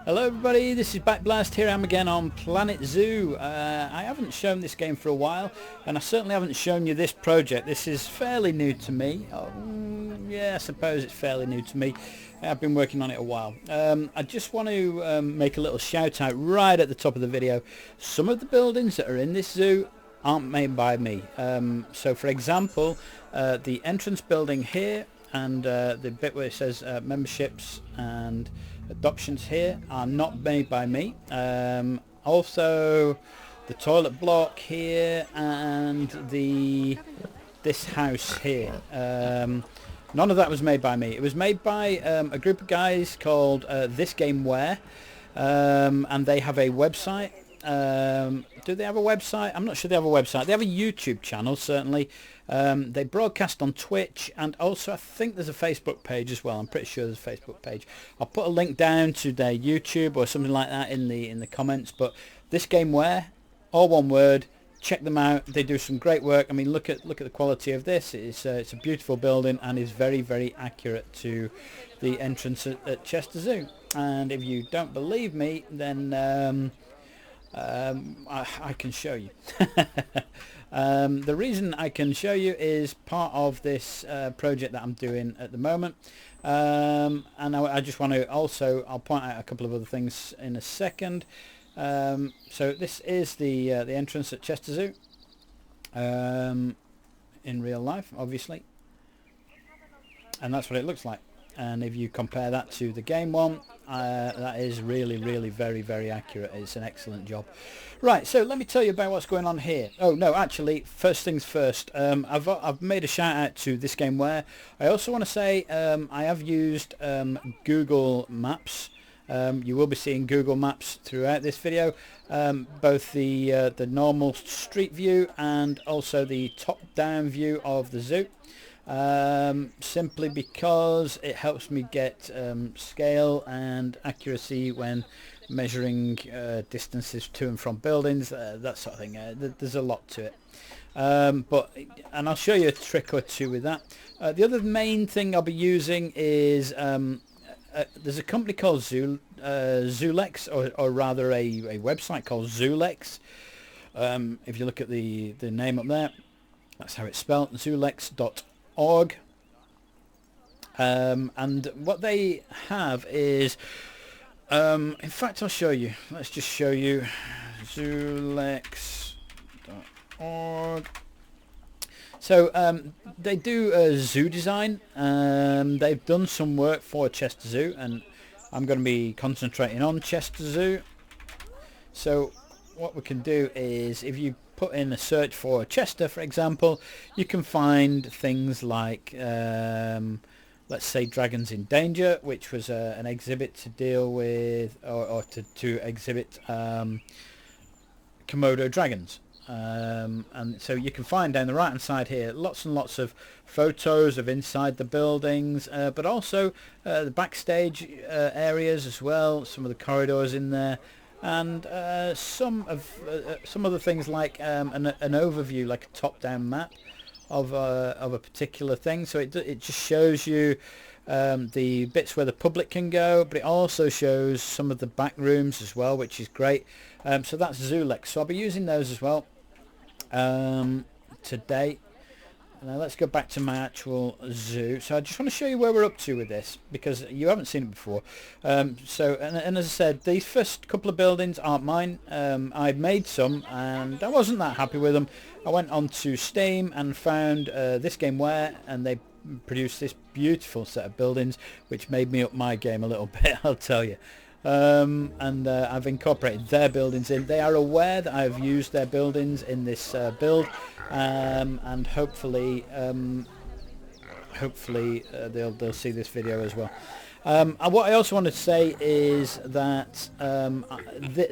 Hello everybody, this is Backblast. Here I am again on Planet Zoo. I haven't shown this game for a while, and I certainly haven't shown you this project. This is fairly new to me. Yeah, I suppose it's fairly new to me. I've been working on it a while. I just want to make a little shout out right at the top of the video. Some of the buildings that are in this zoo aren't made by me. So for example, the entrance building here and the bit where it says memberships and adoptions here are not made by me. Also the toilet block here and this house here, none of that was made by me. It was made by a group of guys called Thisgamewhere, and they have a website. Do they have a website? I'm not sure they have a website. They have a YouTube channel, certainly. They broadcast on Twitch, and also I think there's a Facebook page as well. I'm pretty sure there's a Facebook page. I'll put a link down to their YouTube or something like that in the comments. But Thisgamewhere, all one word. Check them out. They do some great work. I mean, look at the quality of this. It's a beautiful building and is very, very accurate to the entrance at Chester Zoo. And if you don't believe me, then I can show you. The reason I can show you is part of this project that I'm doing at the moment, and I just want to I'll point out a couple of other things in a second. So this is the entrance at Chester Zoo, in real life, obviously, and that's what it looks like. And if you compare that to the game one, that is really, really very, very accurate. It's an excellent job. Right, so let me tell you about what's going on here. Oh no, actually, first things first. I've made a shout out to Thisgamewhere. I also want to say I have used Google Maps. You will be seeing Google Maps throughout this video, both the normal street view and also the top-down view of the zoo. Simply because it helps me get scale and accuracy when measuring distances to and from buildings, that sort of thing. There's a lot to it, and I'll show you a trick or two with that. The other main thing I'll be using is there's a company called Zulex, or rather a website called Zulex. If you look at the name up there, that's how it's spelled, zulex.org. And what they have is, in fact, I'll show you. Let's just show you zulex.org. So they do zoo design. They've done some work for Chester Zoo, and I'm going to be concentrating on Chester Zoo. So what we can do is, if you put in a search for Chester, for example, you can find things like, let's say, Dragons in Danger, which was an exhibit to deal with, or to exhibit Komodo dragons. And so you can find down the right hand side here lots and lots of photos of inside the buildings, but also the backstage areas as well, some of the corridors in there, and some other things like an overview, like a top-down map of a particular thing. So it just shows you the bits where the public can go, but it also shows some of the back rooms as well, which is great. So that's Zulex. So I'll be using those as well today. Now let's go back to my actual zoo. So I just want to show you where we're up to with this, because you haven't seen it before. So as I said, these first couple of buildings aren't mine. I made some and I wasn't that happy with them. I went on to Steam and found Thisgamewhere, and they produced this beautiful set of buildings, which made me up my game a little bit, I'll tell you. And I've incorporated their buildings in. They are aware that I've used their buildings in this build, and hopefully they'll see this video as well. And what I also want to say is that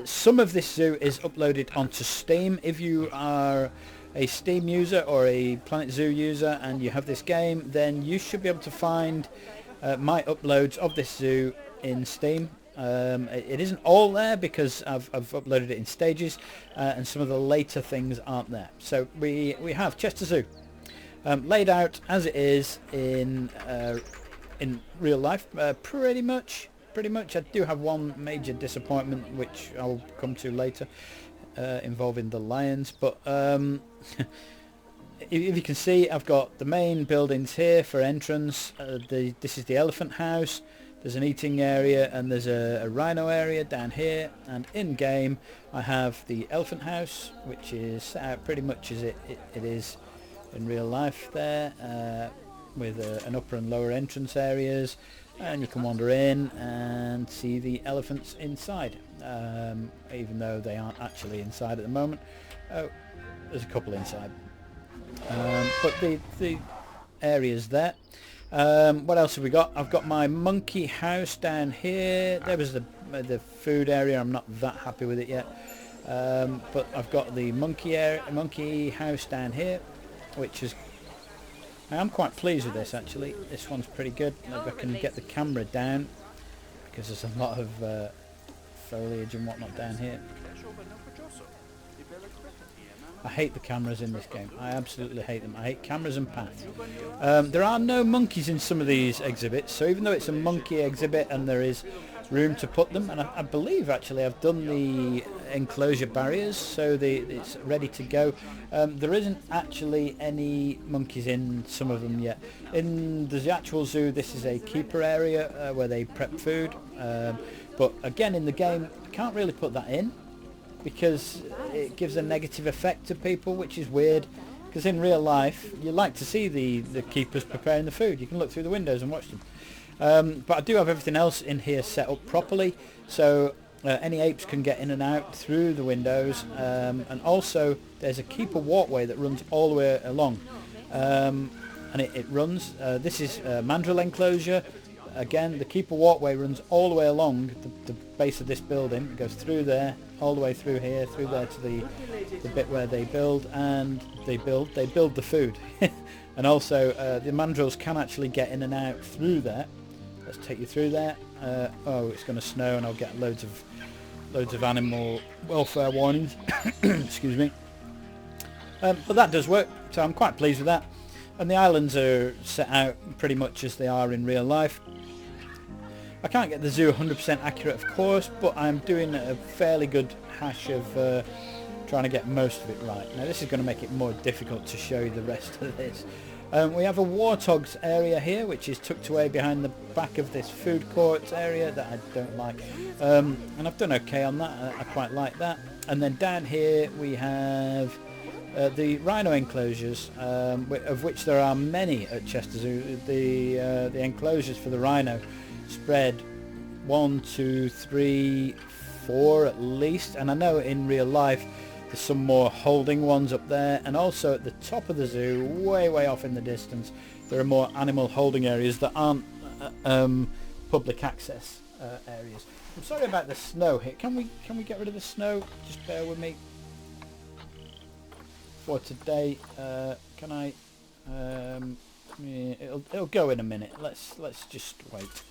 some of this zoo is uploaded onto Steam. If you are a Steam user or a Planet Zoo user and you have this game, then you should be able to find my uploads of this zoo in Steam. It isn't all there because I've uploaded it in stages, and some of the later things aren't there. So we have Chester Zoo laid out as it is in real life, pretty much. pretty much. I do have one major disappointment, which I'll come to later, involving the lions, but if you can see, I've got the main buildings here for entrance. This is the elephant house. There's an eating area, and there's a rhino area down here, and in game I have the elephant house, which is set out pretty much as it is in real life there, with an upper and lower entrance areas, and you can wander in and see the elephants inside, even though they aren't actually inside at the moment. Oh, there's a couple inside, but the area's there. What else have we got? I've got my monkey house down here. There was the food area. I'm not that happy with it yet, but I've got the monkey house down here, which is, I am quite pleased with this actually. This one's pretty good. Maybe I can get the camera down because there's a lot of foliage and whatnot down here. I hate the cameras in this game. I absolutely hate them. I hate cameras and paths. There are no monkeys in some of these exhibits, so even though it's a monkey exhibit and there is room to put them, and I believe actually I've done the enclosure barriers, so it's ready to go. There isn't actually any monkeys in some of them yet. In the actual zoo, this is a keeper area where they prep food, but again in the game I can't really put that in, because it gives a negative effect to people, which is weird, because in real life you like to see the keepers preparing the food. You can look through the windows and watch them. But I do have everything else in here set up properly, so any apes can get in and out through the windows, and also there's a keeper walkway that runs all the way along, and it runs, this is mandrill enclosure. Again, the keeper walkway runs all the way along the base of this building. It goes through there, all the way through here, through there to the bit where they build, and they build the food. And also the mandrills can actually get in and out through there. Let's take you through there. Oh, it's going to snow and I'll get loads of animal welfare warnings. Excuse me. But that does work, so I'm quite pleased with that. And the islands are set out pretty much as they are in real life. I can't get the zoo 100% accurate, of course, but I'm doing a fairly good hash of trying to get most of it right. Now this is going to make it more difficult to show you the rest of this. We have a warthogs area here, which is tucked away behind the back of this food court area that I don't like, and I've done okay on that. I quite like that. And then down here we have the rhino enclosures, of which there are many at Chester Zoo. The enclosures for the rhino spread 1, 2, 3, 4 at least, and I know in real life there's some more holding ones up there, and also at the top of the zoo, way off in the distance, there are more animal holding areas that aren't public access areas. I'm sorry about the snow here. Can we get rid of the snow? Just bear with me for today. Can I? It'll go in a minute. Let's just wait.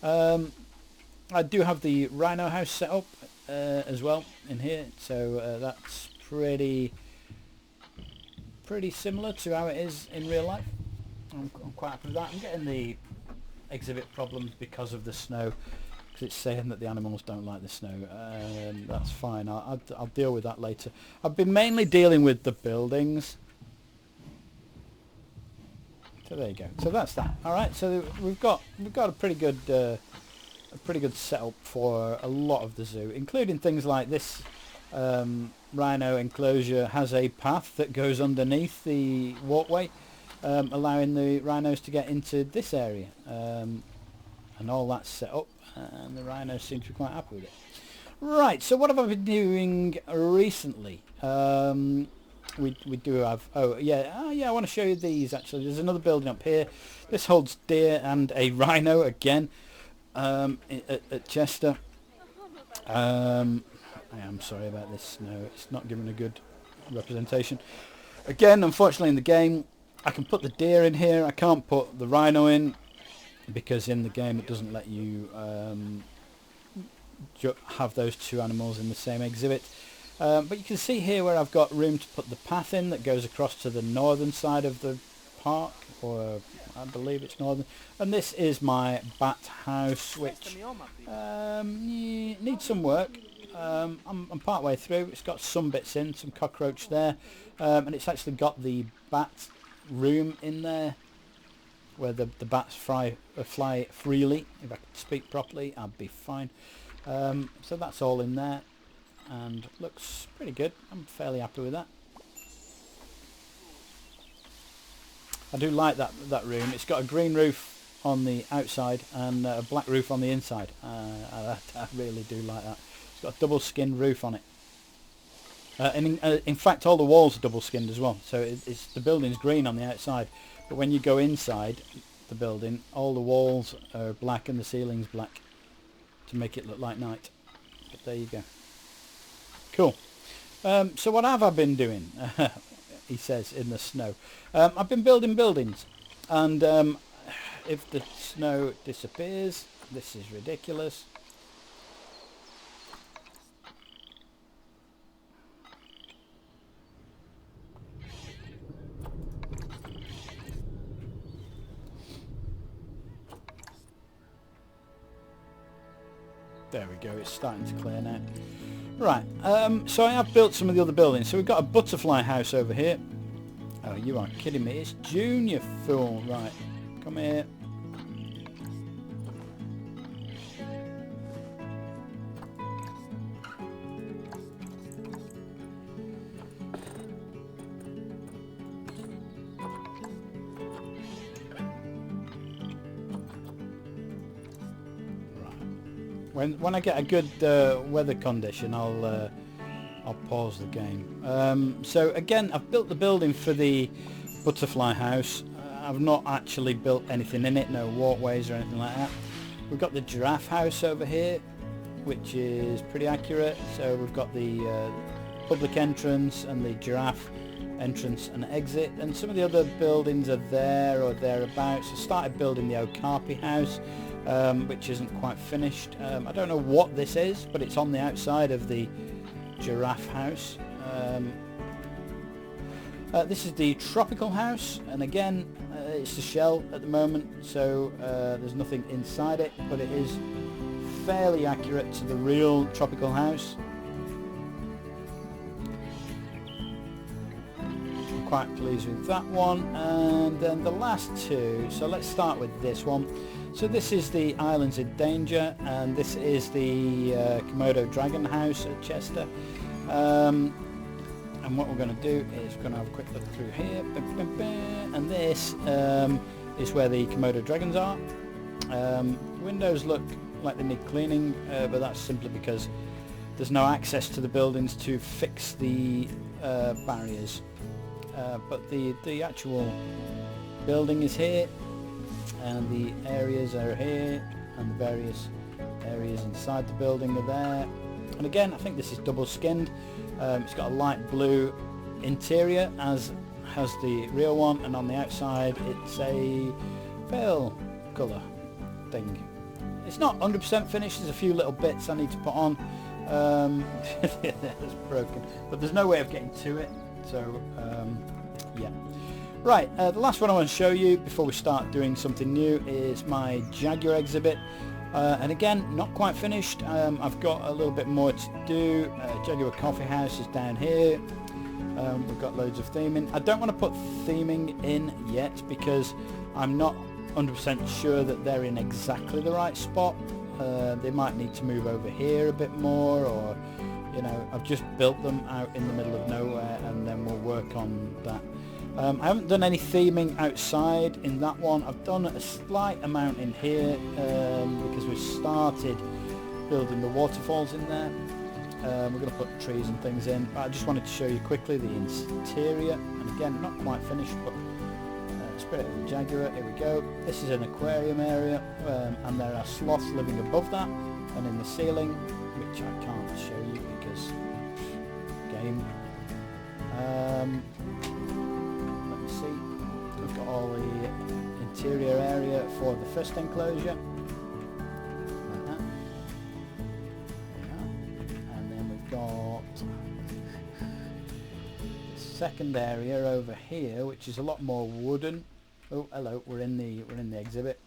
I do have the rhino house set up as well in here, so that's pretty similar to how it is in real life. I'm quite happy with that. I'm getting the exhibit problems because of the snow, because it's saying that the animals don't like the snow. That's fine. I'll deal with that later. I've been mainly dealing with the buildings. So there you go. So that's that. All right. So we've got a pretty good setup for a lot of the zoo, including things like this rhino enclosure has a path that goes underneath the walkway, allowing the rhinos to get into this area, and all that's set up, and the rhinos seem to be quite happy with it. Right. So what have I been doing recently? We do have, I want to show you these actually. There's another building up here. This holds deer and a rhino again, at Chester. I am sorry about this snow. It's not giving a good representation. Again, unfortunately in the game I can put the deer in here. I can't put the rhino in because in the game it doesn't let you have those two animals in the same exhibit. But you can see here where I've got room to put the path in that goes across to the northern side of the Park, or I believe it's Northern. And this is my bat house, which needs some work. I'm part way through. It's got some bits in, some cockroach there, and it's actually got the bat room in there where the bats fly freely. If I could speak properly, I'd be fine. So that's all in there, and looks pretty good. I'm fairly happy with that. I do like that room. It's got a green roof on the outside and a black roof on the inside. I really do like that. It's got a double skinned roof on it. And in fact, all the walls are double skinned as well. So it's the building's green on the outside, but when you go inside the building, all the walls are black and the ceiling's black to make it look like night. But there you go. Cool. So what have I been doing? He says in the snow. I've been building buildings, and if the snow disappears, this is ridiculous. There we go, it's starting to clear now. Right, so I have built some of the other buildings. So we've got a butterfly house over here. Oh, you are kidding me. It's June, you fool. Right, come here. When I get a good weather condition, I'll pause the game. So again, I've built the building for the butterfly house. I've not actually built anything in it, no walkways or anything like that. We've got the giraffe house over here, which is pretty accurate. So we've got the public entrance and the giraffe entrance and exit, and some of the other buildings are there or thereabouts. I started building the Okapi house, which isn't quite finished. I don't know what this is, but it's on the outside of the giraffe house. This is the tropical house, and again it's a shell at the moment, so there's nothing inside it, but it is fairly accurate to the real tropical house. I'm quite pleased with that one. And then the last two, so let's start with this one. So this is the Islands in Danger, and this is the Komodo Dragon House at Chester. And what we're going to do is we're going to have a quick look through here. And this is where the Komodo dragons are. Windows look like they need cleaning, but that's simply because there's no access to the buildings to fix the barriers. But the actual building is here, and the areas are here, and the various areas inside the building are there. And again, I think this is double skinned. It's got a light blue interior, as has the real one, and on the outside it's a pale colour thing. It's not 100% finished, there's a few little bits I need to put on. It's broken, but there's no way of getting to it, so yeah. Right, the last one I want to show you before we start doing something new is my Jaguar exhibit. And again, not quite finished. I've got a little bit more to do. Jaguar Coffee House is down here. We've got loads of theming. I don't want to put theming in yet because I'm not 100% sure that they're in exactly the right spot. They might need to move over here a bit more, or you know, I've just built them out in the middle of nowhere, and then we'll work on that. I haven't done any theming outside in that one. I've done a slight amount in here because we started building the waterfalls in there. We're going to put trees and things in, but I just wanted to show you quickly the interior. And again, not quite finished, but Spirit of the Jaguar, here we go. This is an aquarium area, and there are sloths living above that and in the ceiling, which I can't show you because game. We've got all the interior area for the first enclosure, like that. And then we've got the second area over here, which is a lot more wooden, Oh, hello, we're in the exhibit.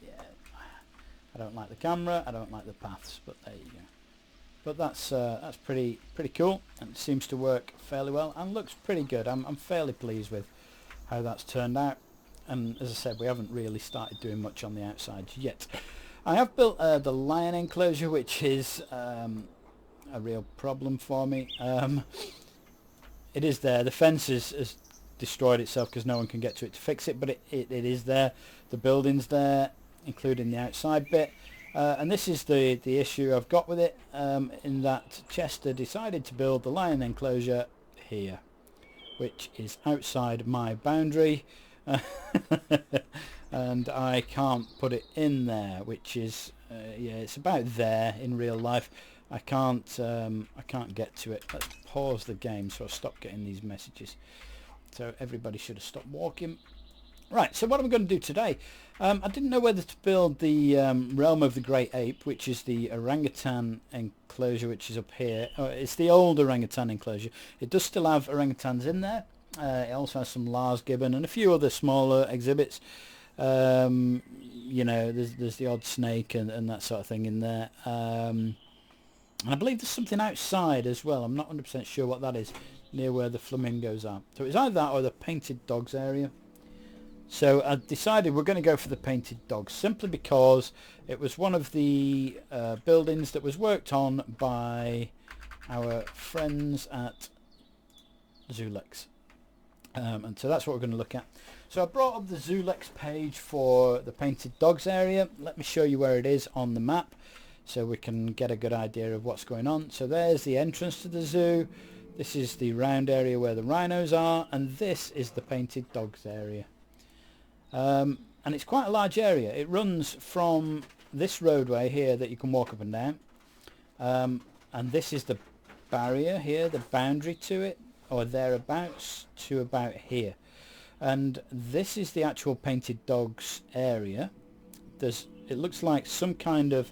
Yeah, I don't like the camera, I don't like the paths, but there you go. But that's pretty cool, and it seems to work fairly well and looks pretty good. I'm fairly pleased with how that's turned out, and as I said, we haven't really started doing much on the outside yet. I have built the lion enclosure, which is a real problem for me. It is there. The fence has destroyed itself because no one can get to it to fix it, but it is there. The building's there, including the outside bit. And this is the issue I've got with it, in that Chester decided to build the lion enclosure here, which is outside my boundary, and I can't put it in there, which is yeah, it's about there in real life. I can't get to it. Let's pause the game so I stop getting these messages. So everybody should have stopped walking. Right, so what am I going to do today? I didn't know whether to build the Realm of the Great Ape, which is the orangutan enclosure, which is up here. It's the old orangutan enclosure. It does still have orangutans in there. It also has some Lars gibbon and a few other smaller exhibits. You know, there's the odd snake and that sort of thing in there. And I believe there's something outside as well. I'm not 100% sure what that is, near where the flamingos are. So it's either that or the painted dogs area. So I decided we're going to go for the painted dogs, simply because it was one of the buildings that was worked on by our friends at Zulex. And so that's what we're going to look at. So I brought up the Zulex page for the painted dogs area. Let me show you where it is on the map so we can get a good idea of what's going on. So there's the entrance to the zoo. This is the round area where the rhinos are, and this is the painted dogs area. And it's quite a large area. It runs from this roadway here that you can walk up and down, and this is the barrier here, the boundary to it, or thereabouts, to about here. And this is the actual painted dogs area. It looks like some kind of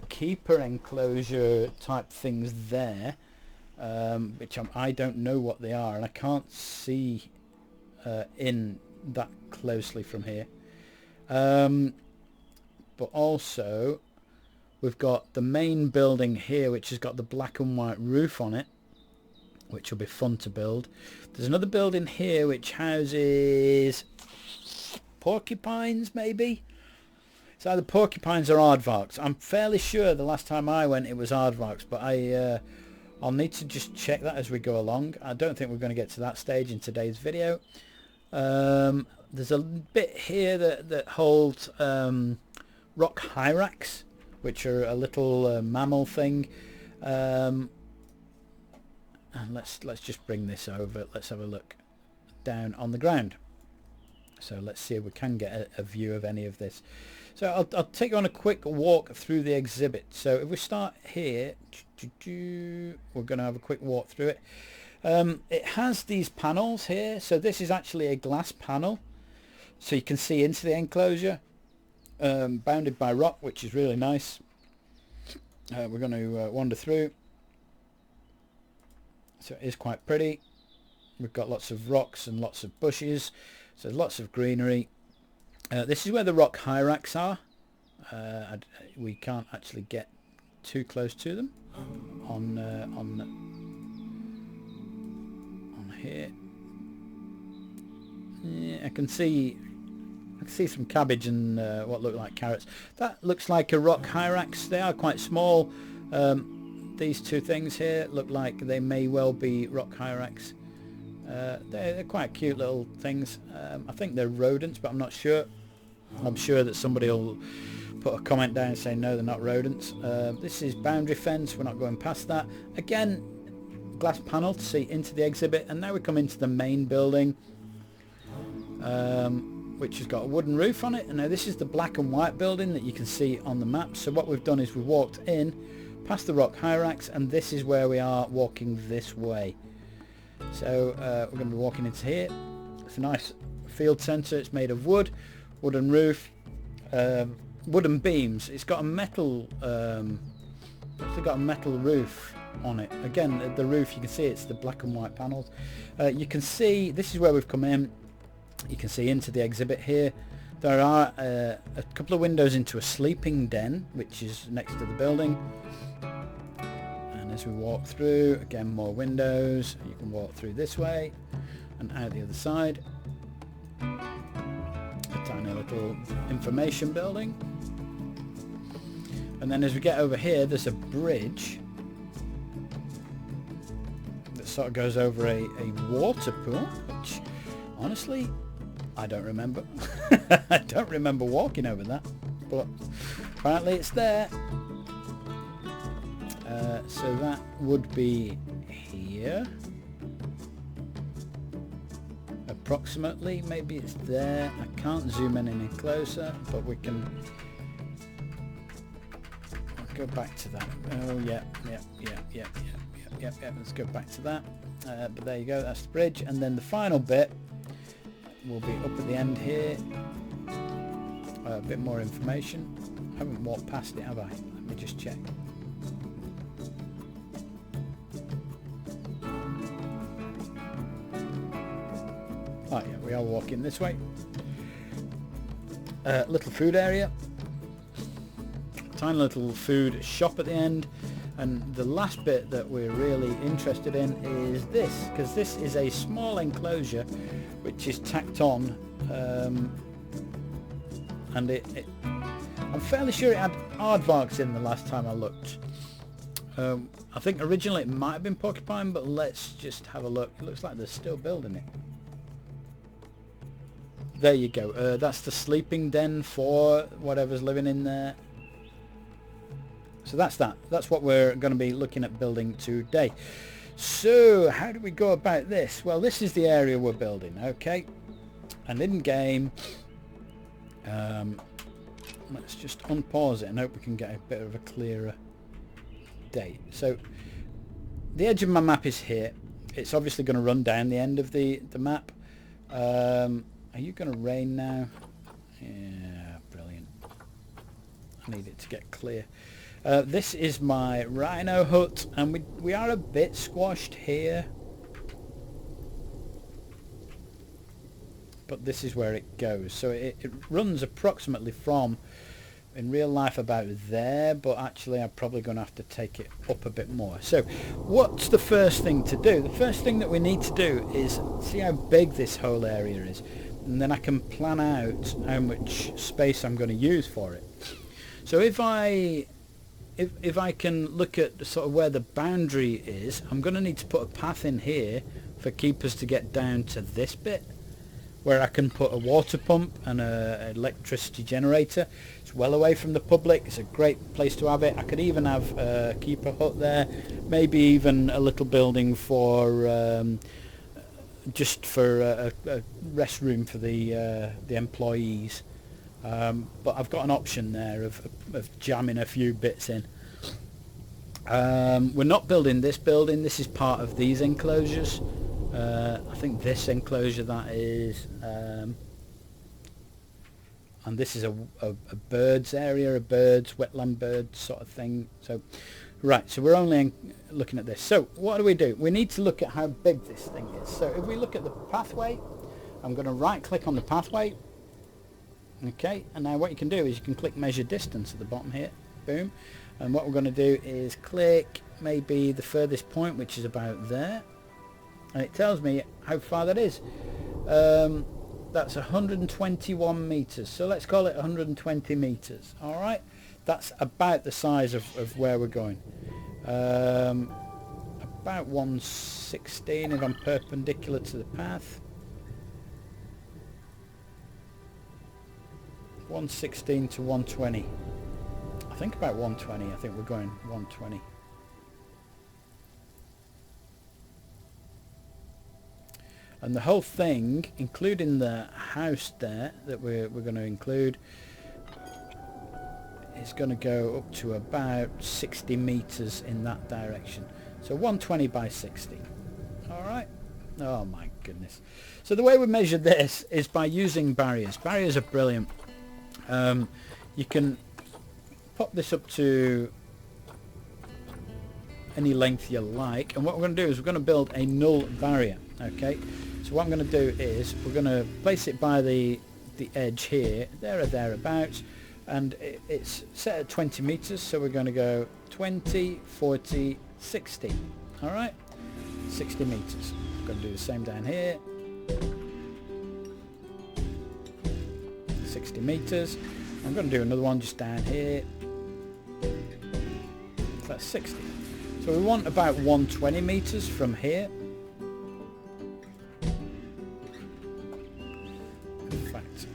keeper enclosure type things there, which I don't know what they are, and I can't see in that closely from here. But also we've got the main building here, which has got the black and white roof on it, which will be fun to build. There's another building here which houses porcupines, maybe. It's either porcupines or aardvarks. I'm fairly sure the last time I went it was aardvarks, but I'll need to just check that as we go along. I don't think we're going to get to that stage in today's video. There's a bit here that holds rock hyrax, which are a little mammal thing. And let's just bring this over. Let's have a look down on the ground. So let's see if we can get a view of any of this. So I'll take you on a quick walk through the exhibit. So if we start here, we're going to have a quick walk through it. It has these panels here. So this is actually a glass panel, so you can see into the enclosure, bounded by rock, which is really nice. We're going to wander through. So it is quite pretty. We've got lots of rocks and lots of bushes, so lots of greenery. This is where the rock hyrax are. We can't actually get too close to them on here. Yeah, I can see some cabbage and what look like carrots. That looks like a rock hyrax. They are quite small. These two things here look like they may well be rock hyrax. They're quite cute little things. I think they're rodents, but I'm not sure. I'm sure that somebody will put a comment down saying no, they're not rodents. This is boundary fence. We're not going past that. Again, glass panel to see into the exhibit. And now we come into the main building, which has got a wooden roof on it. And now this is the black and white building that you can see on the map. So what we've done is we've walked in past the rock hyrax, and this is where we are walking this way. So we're going to be walking into here. It's a nice field centre. It's made of wood, wooden roof, wooden beams. It's got a metal roof on it. Again, the roof, you can see it's the black and white panels. You can see this is where we've come in. You can see into the exhibit here. There are a couple of windows into a sleeping den, which is next to the building. And as we walk through, again, more windows. You can walk through this way and out the other side. A tiny little information building. And then as we get over here, there's a bridge that sort of goes over a water pool, which honestly I don't remember. I don't remember walking over that, but apparently it's there. So that would be here. Approximately, maybe it's there. I can't zoom in any closer, but we can go back to that. Oh yeah. Let's go back to that. But there you go, that's the bridge. And then the final bit will be up at the end here. A bit more information. I haven't walked past it, have I? Let me just check. Oh yeah, we are walking this way. Little food area. Tiny little food shop at the end. And the last bit that we're really interested in is this, because this is a small enclosure which is tacked on, and I'm fairly sure it had aardvarks in the last time I looked. I think originally it might have been porcupine, but let's just have a look. It looks like they're still building it. There you go. That's the sleeping den for whatever's living in there. So that's that. That's what we're going to be looking at building today. So how do we go about this? Well, this is the area we're building, okay? And in game, let's just unpause it and hope we can get a bit of a clearer date. So the edge of my map is here. It's obviously going to run down the end of the map. Are you going to rain now? Yeah, brilliant. I need it to get clear. This is my rhino hut, and we are a bit squashed here, but this is where it goes. So it runs approximately from, in real life, about there, but actually I'm probably going to have to take it up a bit more. So what's the first thing to do? The first thing that we need to do is see how big this whole area is, and then I can plan out how much space I'm going to use for it. So if I can look at sort of where the boundary is, I'm going to need to put a path in here for keepers to get down to this bit, where I can put a water pump and an electricity generator. It's well away from the public. It's a great place to have it. I could even have a keeper hut there, maybe even a little building for just for a restroom for the employees. But I've got an option there of jamming a few bits in. We're not building this building. This is part of these enclosures. I think this enclosure that is, and this is a birds area, a birds, wetland birds sort of thing. So, right, so we're only looking at this. So what do? We need to look at how big this thing is. So if we look at the pathway, I'm going to right click on the pathway. Okay, and now what you can do is you can click measure distance at the bottom here, boom, and what we're going to do is click maybe the furthest point, which is about there, and it tells me how far that is. That's 121 meters, so let's call it 120 meters. All right, that's about the size of where we're going. About 116 if I'm perpendicular to the path. 116 to 120. I think about 120. I think we're going 120. And the whole thing, including the house there that we're going to include, is going to go up to about 60 meters in that direction. So 120 by 60. All right. Oh my goodness. So the way we measure this is by using barriers. Barriers are brilliant. You can pop this up to any length you like. And what we're going to do is we're going to build a null barrier. Okay, so what I'm going to do is we're going to place it by the edge here, there or thereabouts, and it's set at 20 meters, so we're going to go 20, 40, 60. All right, 60 meters. I'm going to do the same down here. 60 meters. I'm going to do another one just down here. That's 60. So we want about 120 meters from here. In fact,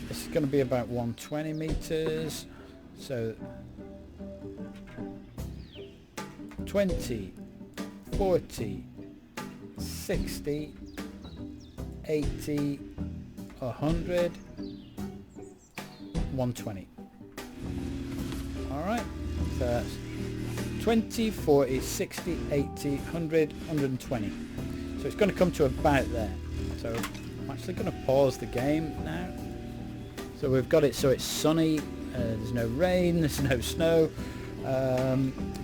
this is going to be about 120 meters. So 20, 40, 60, 80, 100, 120. Alright, so that's 20, 40, 60, 80, 100, 120. So it's going to come to about there. So I'm actually going to pause the game now. So we've got it so it's sunny, there's no rain, there's no snow.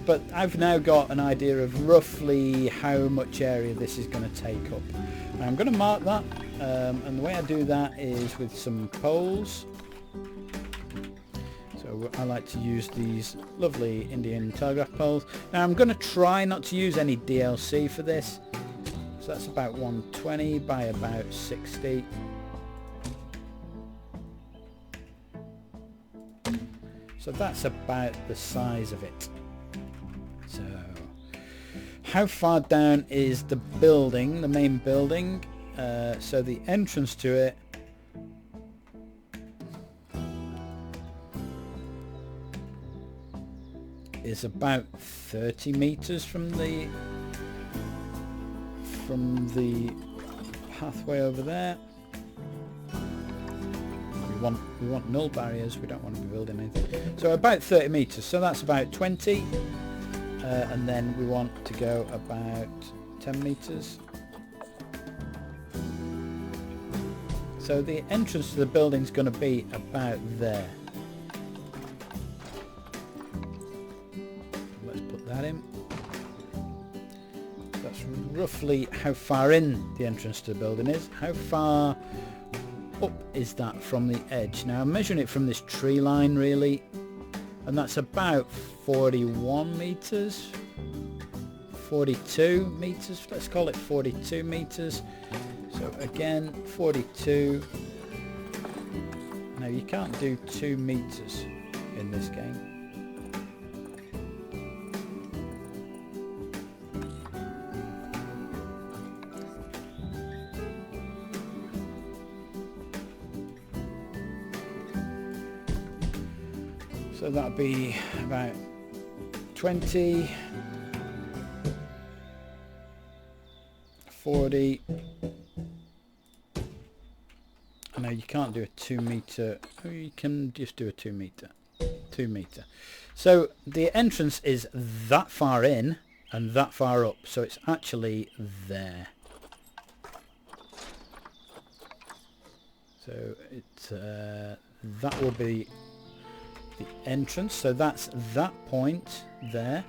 But I've now got an idea of roughly how much area this is going to take up. Now I'm going to mark that, and the way I do that is with some poles. So I like to use these lovely Indian telegraph poles. Now I'm going to try not to use any DLC for this. So that's about 120 by about 60. So that's about the size of it. So how far down is the building, the main building? So the entrance to it is about 30 meters from the pathway over there. We want null barriers, we don't want to be building anything. So about 30 meters, so that's about 20, and then we want to go about 10 meters. So the entrance to the building is going to be about there. Let's put that in. That's roughly how far in the entrance to the building is. How far up is that from the edge? Now I'm measuring it from this tree line really, and that's about 41 meters, 42 meters, let's call it 42 meters. So again 42. Now you can't do 2 meters in this game. So that'll be about 20, 40. No, you can't do a 2 meter. Oh, you can just do a 2 meter. 2 meter. So the entrance is that far in and that far up. So it's actually there. So it's that will be the entrance, so that's that point there.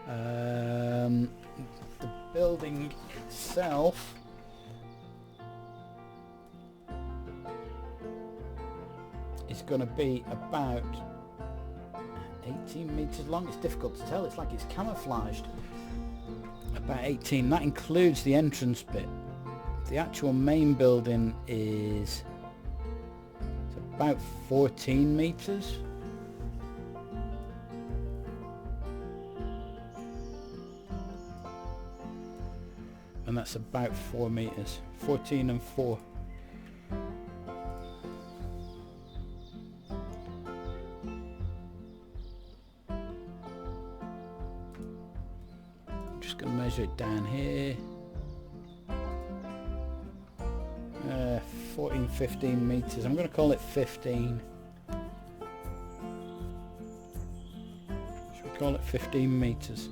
The building itself is going to be about 18 meters long. It's difficult to tell, it's like it's camouflaged. About 18, that includes the entrance bit. The actual main building is about 14 meters. And that's about 4 meters. 14 and 4. I'm just going to measure it down here. 14, 15 meters. I'm going to call it 15. Should we call it 15 meters?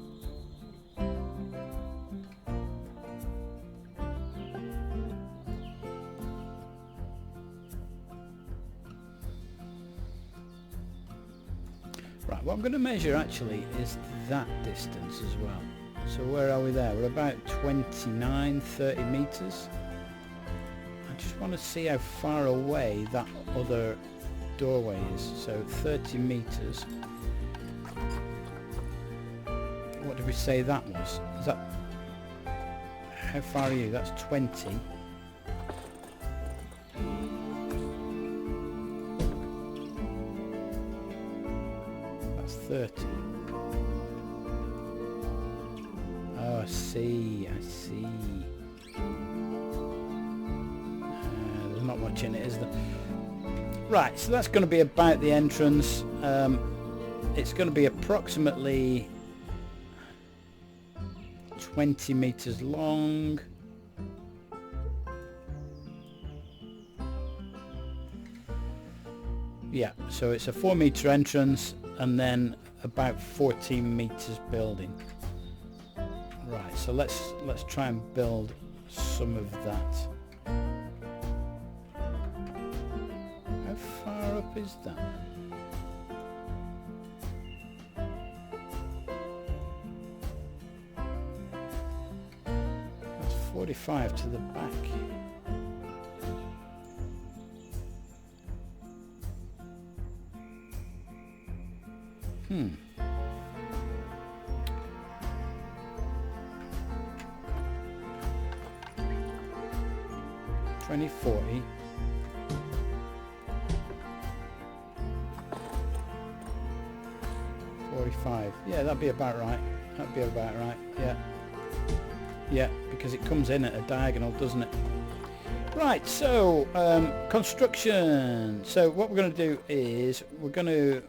Right, what I'm going to measure actually is that distance as well. So where are we there? We're about 29, 30 meters. I just want to see how far away that other doorway is. So 30 meters. What did we say that was? Is that... How far are you? That's 20. That's 30. Oh, I see, I see. There's not much in it, is there? Right, so that's going to be about the entrance. It's going to be approximately 20 meters long. Yeah, so it's a 4-meter entrance and then about 14 meters building. Right, so let's try and build some of that. How far up is that? That's 45 to the back. Hmm. 2040. Yeah, that'd be about right. That'd be about right. Yeah. Yeah, because it comes in at a diagonal, doesn't it? Right, so construction. So what we're going to do is we're going to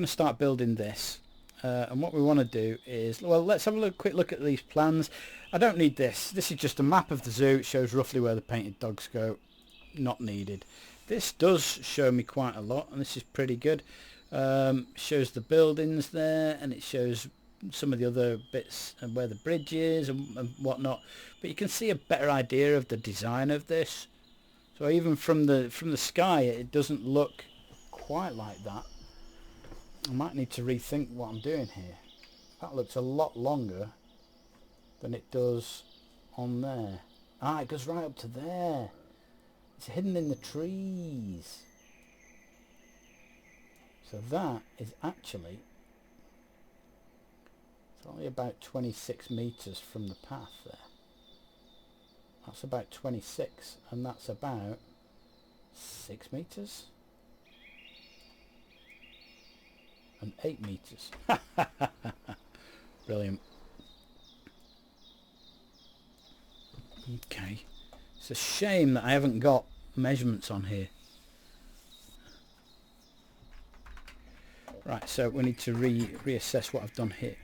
start building this. And what we want to do is, well, let's have a quick look at these plans. I don't need this. This is just a map of the zoo. It shows roughly where the painted dogs go. Not needed. This does show me quite a lot, and this is pretty good. Shows the buildings there, and it shows some of the other bits and where the bridge is and whatnot. But you can see a better idea of the design of this. So even from the sky, it doesn't look quite like that. I might need to rethink what I'm doing here. That looks a lot longer than it does on there. Ah, it goes right up to there. It's hidden in the trees. So that is actually, it's only about 26 meters from the path there. That's about 26, and that's about 6 meters. And 8 meters. Brilliant. Okay. It's a shame that I haven't got measurements on here. Right, so we need to reassess what I've done here.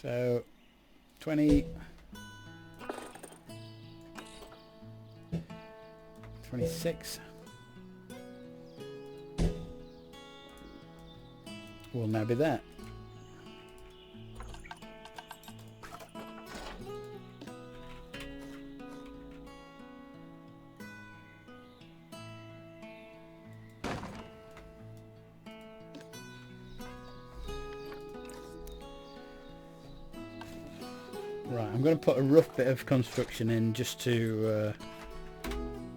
So 20, 26 will now be there. Right, I'm going to put a rough bit of construction in just to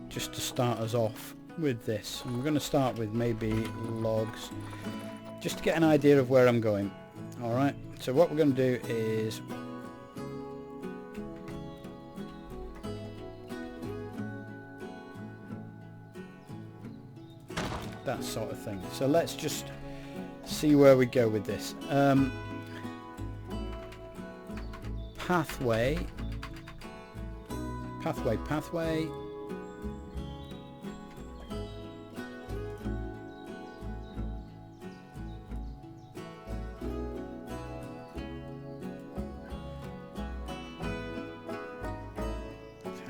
start us off with this. And we're going to start with maybe logs, just to get an idea of where I'm going. Alright, so what we're going to do is that sort of thing. So let's just see where we go with this. Pathway. I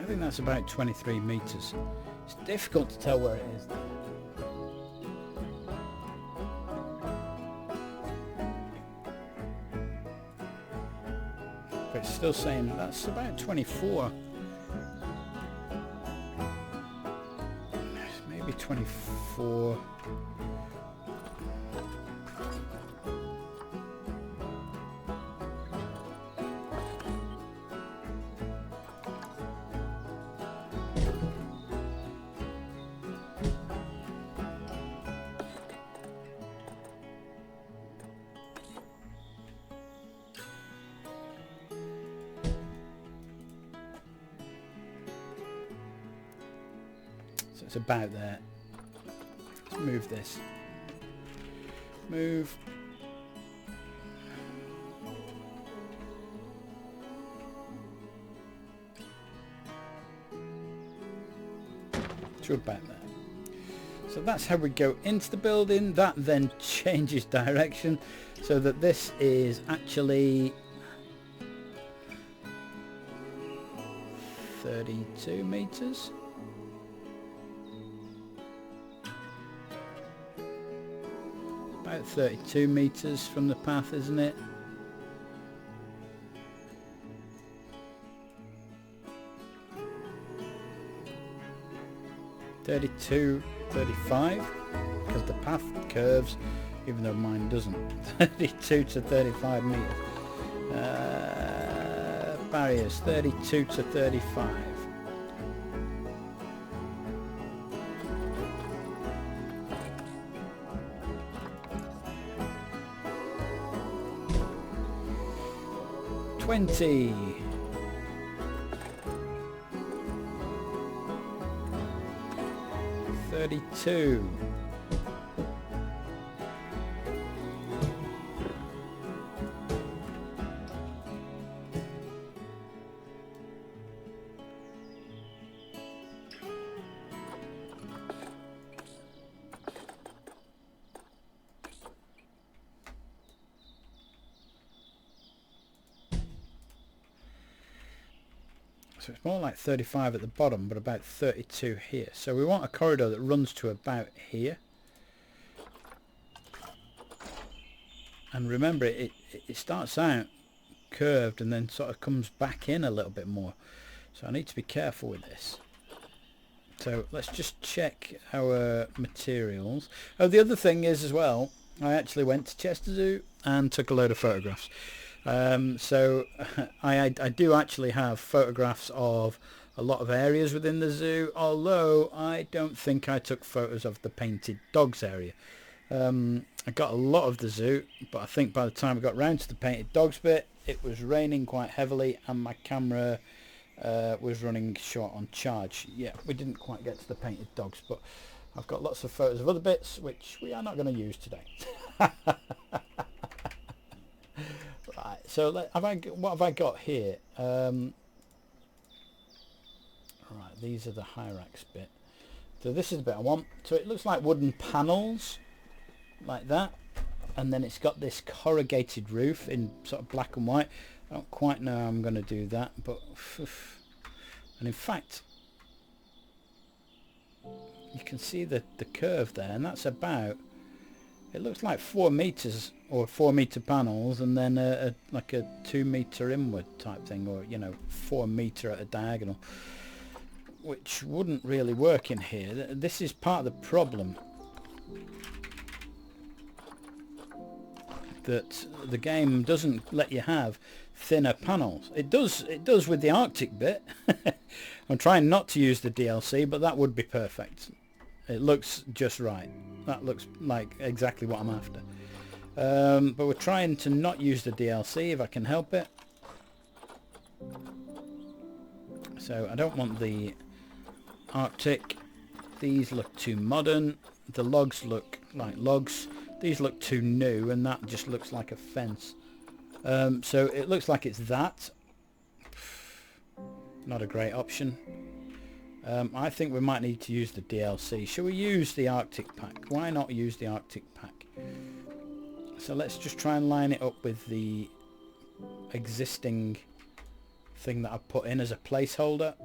think that's about 23 meters. It's difficult to tell where it is. it's still saying that's about 24. Maybe 24. So it's about there. Let's move this. Move. To about there. So that's how we go into the building. That then changes direction so that this is actually 32 meters. About 32 meters from the path, isn't it? (32, 35) because the path curves, even though mine doesn't. 32 to 35 meters. Barriers 32 to 35. $20. 32. So it's more like 35 at the bottom, but about 32 here. So we want a corridor that runs to about here. And remember, it starts out curved and then sort of comes back in a little bit more. So I need to be careful with this. So let's just check our materials. Oh, the other thing is as well, I actually went to Chester Zoo and took a load of photographs. So I do actually have photographs of a lot of areas within the zoo, although I don't think I took photos of the painted dogs area. I got a lot of the zoo, but I think by the time I got round to the painted dogs bit, it was raining quite heavily and my camera was running short on charge. Yeah, we didn't quite get to the painted dogs, but I've got lots of photos of other bits which we are not going to use today. Right, so what have I got here? Right, these are the hyrax bit. So this is the bit I want. So it looks like wooden panels, like that, and then it's got this corrugated roof in sort of black and white. I don't quite know how I'm going to do that, but and in fact you can see the curve there, and that's about, it looks like 4 meters or 4 meter panels, and then like a 2 meter inward type thing, or 4 meter at a diagonal, which wouldn't really work in here. This is part of the problem, that the game doesn't let you have thinner panels. It does with the Arctic bit. I'm trying not to use the DLC, but that would be perfect. It looks just right. That looks like exactly what I'm after. But we're trying to not use the DLC if I can help it. So I don't want the Arctic. These look too modern. The logs look like logs. These look too new, and that just looks like a fence. So it looks like it's that. Not a great option. I think we might need to use the DLC. Shall we use the Arctic pack? Why not use the Arctic pack? So let's just try and line it up with the existing thing that I've put in as a placeholder.